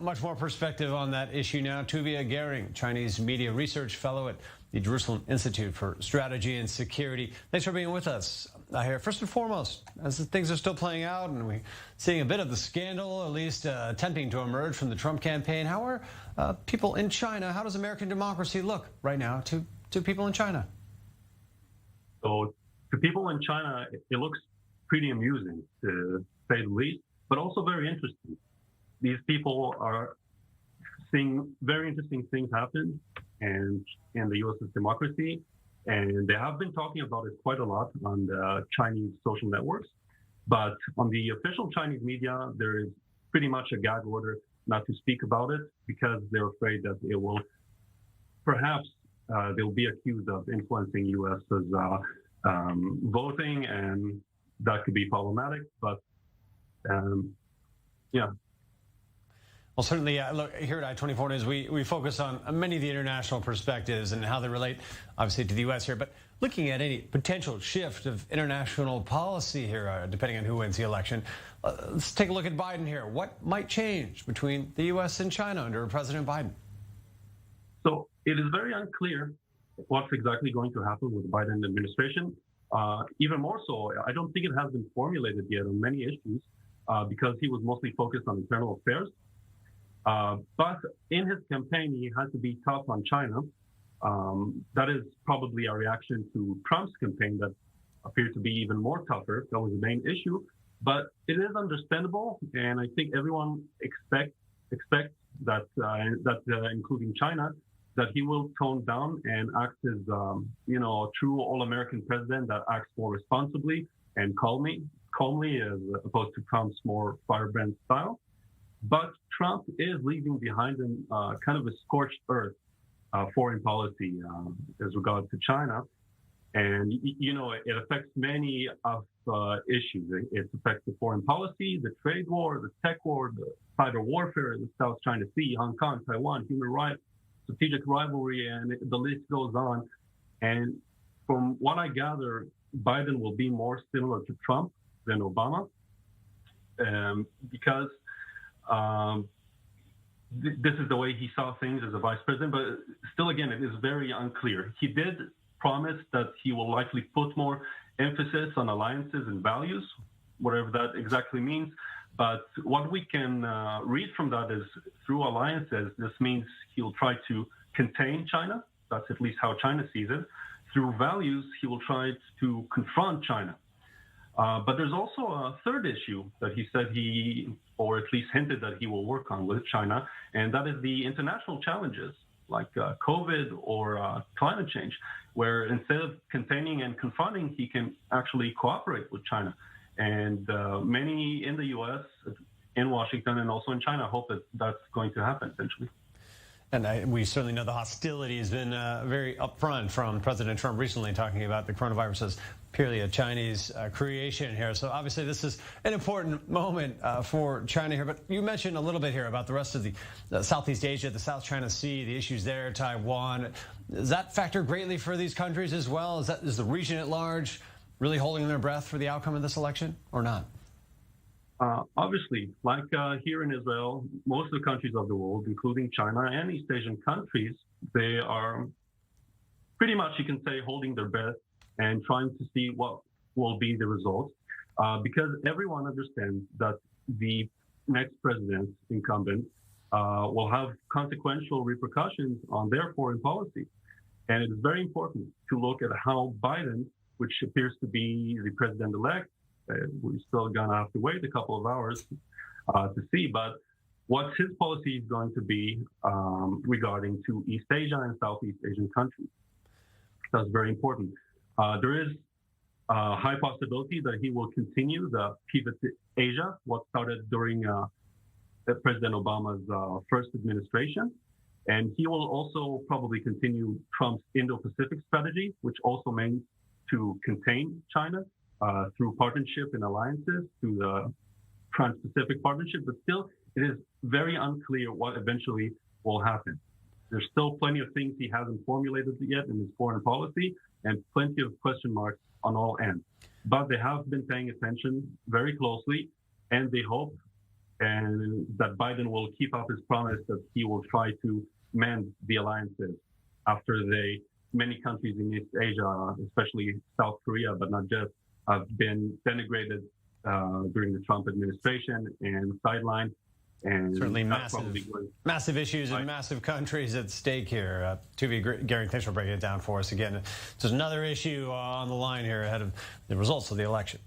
Much more perspective on that issue now. Tuvia Gering, Chinese media research fellow at the Jerusalem Institute for Strategy and Security. Thanks for being with us here. First and foremost, as things are still playing out and we're seeing a bit of the scandal, at least attempting to emerge from the Trump campaign, how are people in China, how does American democracy look right now to people in China? So to people in China, it looks pretty amusing, to say the least, but also very interesting. These people are seeing very interesting things happen and in the U.S.'s democracy, and they have been talking about it quite a lot on the Chinese social networks. But on the official Chinese media, there is pretty much a gag order not to speak about it because they're afraid that it will perhaps they'll be accused of influencing U.S.'s voting, and that could be problematic. But yeah. Well, certainly, look, here at I-24 News, we focus on many of the international perspectives and how they relate, obviously, to the U.S. here. But looking at any potential shift of international policy here, depending on who wins the election, let's take a look at Biden here. What might change between the U.S. and China under President Biden? So it is very unclear what's exactly going to happen with the Biden administration. Even more so, I don't think it has been formulated yet on many issues because he was mostly focused on internal affairs. But in his campaign, he had to be tough on China. That is probably a reaction to Trump's campaign that appeared to be even more tougher. That was the main issue. But it is understandable, and I think everyone expects that, including China, that he will tone down and act as, a true all-American president that acts more responsibly and calmly as opposed to Trump's more firebrand style. But Trump is leaving behind him kind of a scorched earth foreign policy as regards to China. And, it affects many of issues. It affects the foreign policy, the trade war, the tech war, the cyber warfare, the South China Sea, Hong Kong, Taiwan, human rights, strategic rivalry, and the list goes on. And from what I gather, Biden will be more similar to Trump than Obama because this is the way he saw things as a vice president. But still, again, it is very unclear. He did promise that he will likely put more emphasis on alliances and values, whatever that exactly means. But what we can read from that is through alliances, this means he'll try to contain China. That's at least how China sees it. Through values, he will try to confront China. But there's also a third issue that he said or at least hinted that he will work on with China, and that is the international challenges like COVID or climate change, where instead of containing and confronting, he can actually cooperate with China. And many in the U.S., in Washington, and also in China hope that that's going to happen eventually. And we certainly know the hostility has been very upfront from President Trump recently, talking about the coronavirus as purely a Chinese creation here. So obviously this is an important moment for China here. But you mentioned a little bit here about the rest of the Southeast Asia, the South China Sea, the issues there, Taiwan. Does that factor greatly for these countries as well? Is the region at large really holding their breath for the outcome of this election or not? Obviously, like here in Israel, most of the countries of the world, including China and East Asian countries, they are pretty much, you can say, holding their breath and trying to see what will be the results, because everyone understands that the next president incumbent will have consequential repercussions on their foreign policy. And it is very important to look at how Biden, which appears to be the president-elect, we're still gonna have to wait a couple of hours to see, but what his policy is going to be regarding to East Asia and Southeast Asian countries. That's very important. There is a high possibility that he will continue the pivot to Asia, what started during President Obama's first administration. And he will also probably continue Trump's Indo-Pacific strategy, which also means to contain China through partnership and alliances, through the Trans-Pacific Partnership, but still it is very unclear what eventually will happen. There's still plenty of things he hasn't formulated yet in his foreign policy and plenty of question marks on all ends. But they have been paying attention very closely, and they hope and that Biden will keep up his promise that he will try to mend the alliances after many countries in East Asia, especially South Korea, but not just, have been denigrated during the Trump administration and sidelined. And certainly massive issues and massive countries at stake here. Tuvia Gering, thanks for breaking it down for us again. There's another issue on the line here ahead of the results of the election.